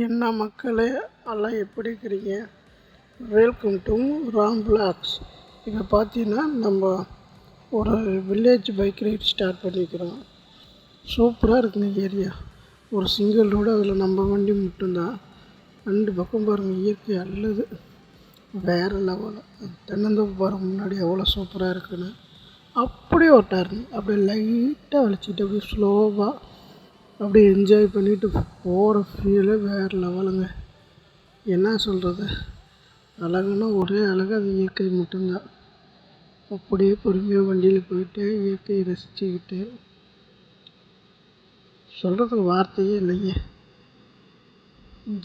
என்ன மக்களே, எல்லாம் எப்படி இருக்கிறீங்க? Welcome to Ram blogs. இப்போ பார்த்தீங்கன்னா நம்ம ஒரு வில்லேஜ் பைக் ரைட் ஸ்டார்ட் பண்ணிக்கிறோம். சூப்பராக இருக்குங்க ஏரியா. ஒரு சிங்கிள் ரோடு, அதில் நம்ம வண்டி மட்டும்தான். 2 பக்கம் பாருங்கள், இயற்கை அல்லது வேறு லெவலில். தென்னந்தோப்பு பாருங்கள் முன்னாடி எவ்வளோ சூப்பராக இருக்குன்னு. அப்படியே ஓட்டாருங்க, அப்படியே லைட்டாக வலிச்சிட்டு அப்படியே ஸ்லோவாக அப்படியே என்ஜாய் பண்ணிவிட்டு போகிற ஃபீலே வேறு லெவலுங்க. என்ன சொல்கிறது, அழகுன்னா ஒரே அழகு அது இயற்கை மட்டும்தான். அப்படியே பொறுமையாக வண்டியில் போயிட்டு இயற்கையை ரசிச்சுக்கிட்டு சொல்கிறதுக்கு வார்த்தையே இல்லைங்க.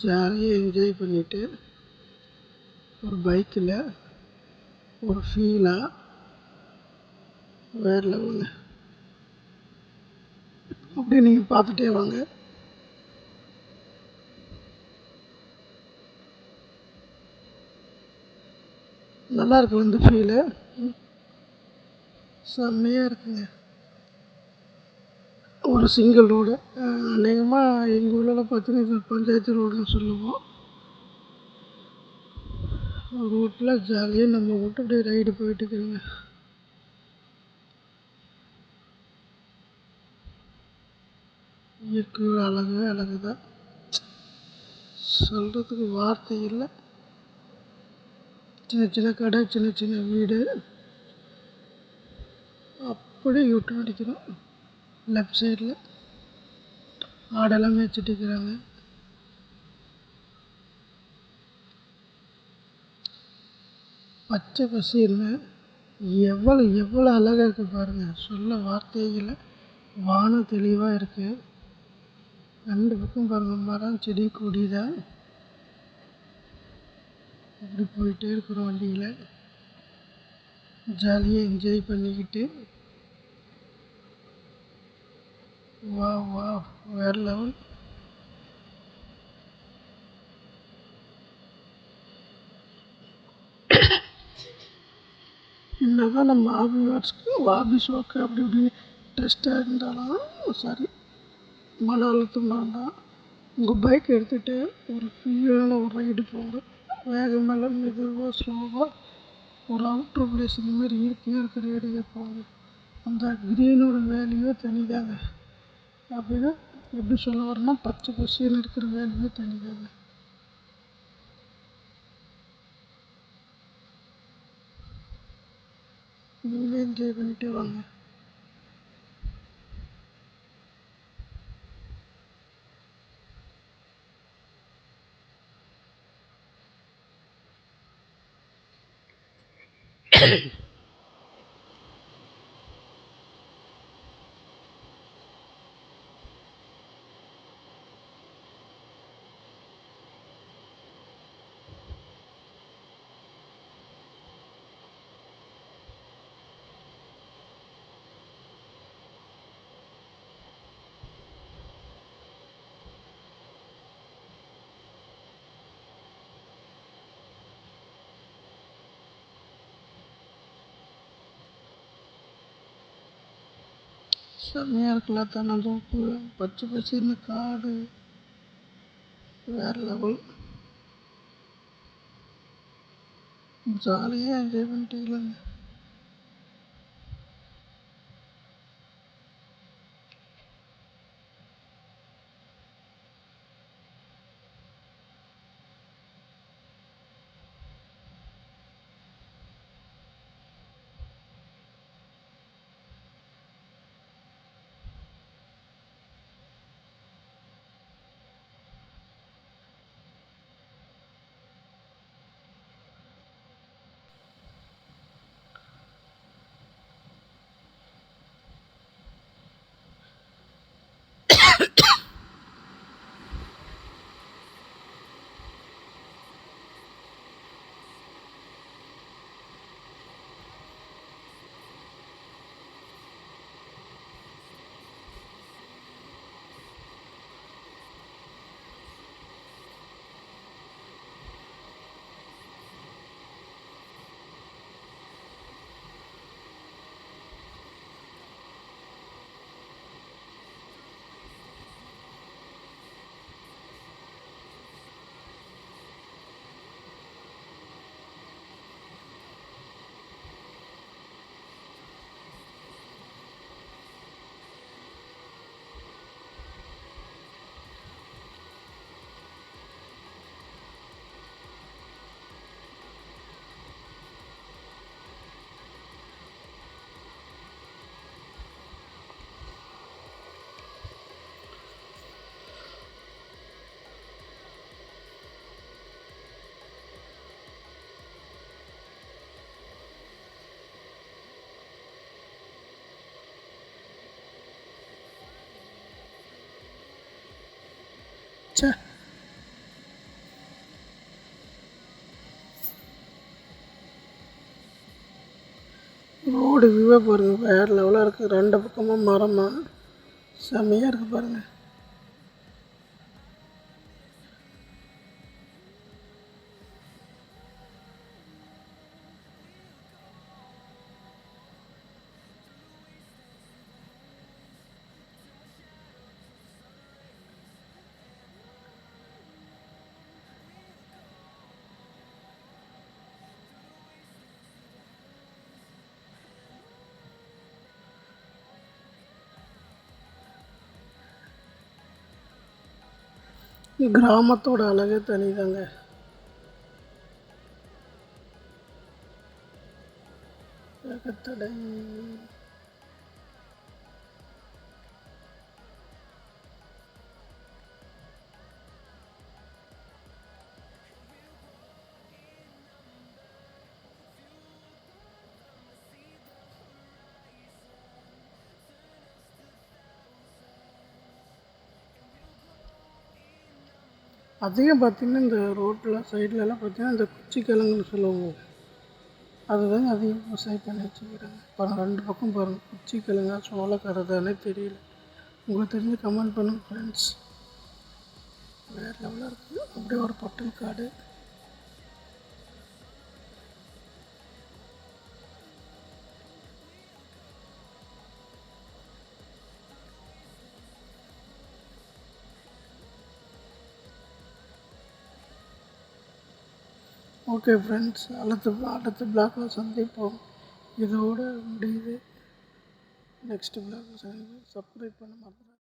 ஜாலியாக என்ஜாய் பண்ணிவிட்டு ஒரு பைக்கில் ஒரு ஃபீலாக வேறு லெவலுங்க. அப்படியே நீங்கள் பார்த்துட்டே வாங்க. நல்லா இருக்கும் இந்த ஃபீலு, செம்மையாக இருக்குங்க. ஒரு சிங்கிள் ரோடு, அநேகமாக எங்கள் ஊரில் பார்த்தீங்கன்னா இது பஞ்சாயத்து ரோடுன்னு சொல்லுவோம். ரோட்டில் ஜாலியாக நம்ம மட்டும் அப்படியே ரைடு போயிட்டுருக்குறோங்க. இயற்கை அழகு தான், சொல்கிறதுக்கு வார்த்தை இல்லை. சின்ன சின்ன கடை, சின்ன சின்ன வீடு. அப்படியே யூட்டன் அடிக்கிறோம். லெஃப்ட் சைடில் ஆடெல்லாம் மேய்ச்சிட்டு இருக்கிறாங்க. பச்சை பசேல்னு எவ்வளோ எவ்வளோ அழகாக இருக்குது பாருங்கள், சொல்ல வார்த்தையே இல்லை. வானம் தெளிவாக இருக்குது. 2 பக்கம் பாருங்கள், மரம் செடி கொடி தான். அப்படி போயிட்டே இருக்கிறோம் வண்டியில், ஜாலியாக என்ஜாய் பண்ணிக்கிட்டு. வா வா வேறு லெவல். என்னதான் நம்ம ஆஃபீஸ் ஒர்க்கு அப்படி இப்படின்னு டெஸ்ட்டாக இருந்தாலும் சரி, மன அழுத்தம் வேண்டாம். உங்கள் பைக் எடுத்துகிட்டு ஒரு ஃப்ரீயான ஒரு ரைடு போங்க. வேகமெல்லாம் மெதுவாக ஸ்லோவாக ஒரு அவுட்ரு பிளேஸ் இந்தமாரி இயற்கையாக இருக்கிற ஏரியா போங்க. அந்த கிரீனோட வேல்யூவே தனிதாங்க. அப்படின்னா எப்படி சொல்ல வரேன்னா, பச்சை பசேல்னு இருக்கிற வேல்யூவே தனிதாங்க. நீங்களே என்ஜாய் பண்ணிகிட்டே வாங்க. செம்மையாக இருக்குல்ல, தென்னந்தோப்பு, பச்சை பசேல்னு காடு, வேறு லெவல். ஜாலியாக என்ஜாய் பண்ணிட்டு இல்லைங்க. ச்சே, ரோடு வியூவை பாருங்கள், வேறு லெவலாக இருக்குது. 2 பக்கமும் மரமாக செம்மையாக இருக்குது பாருங்கள். கிராமத்தோட அழகே தனிதாங்க. தடை அதிகம் பார்த்திங்கன்னா இந்த ரோட்டில் சைட்லலாம் பார்த்திங்கன்னா இந்த குச்சி கிழங்குன்னு சொல்லுவாங்க, அதுதாங்க அதிகம் விவசாயம் பண்ணி வச்சுக்கிறாங்க. பாருங்கள் 2 பக்கம் பாருங்கள், குச்சி கிழங்கா சோளக்கார தானே தெரியல. உங்களுக்கு தெரிஞ்சு கமெண்ட் பண்ணுங்கள் ஃப்ரெண்ட்ஸ். வேறு லெவலாக இருக்குது. அப்படியே ஒரு பொட்டல் காடு. ஓகே ஃப்ரெண்ட்ஸ், அடுத்த பிளாக்கில் சந்திப்போம். இதோடு முடியுது. நெக்ஸ்ட் பிளாக் சப்ஸ்கிரைப் பண்ண மறந்துடாதீங்க.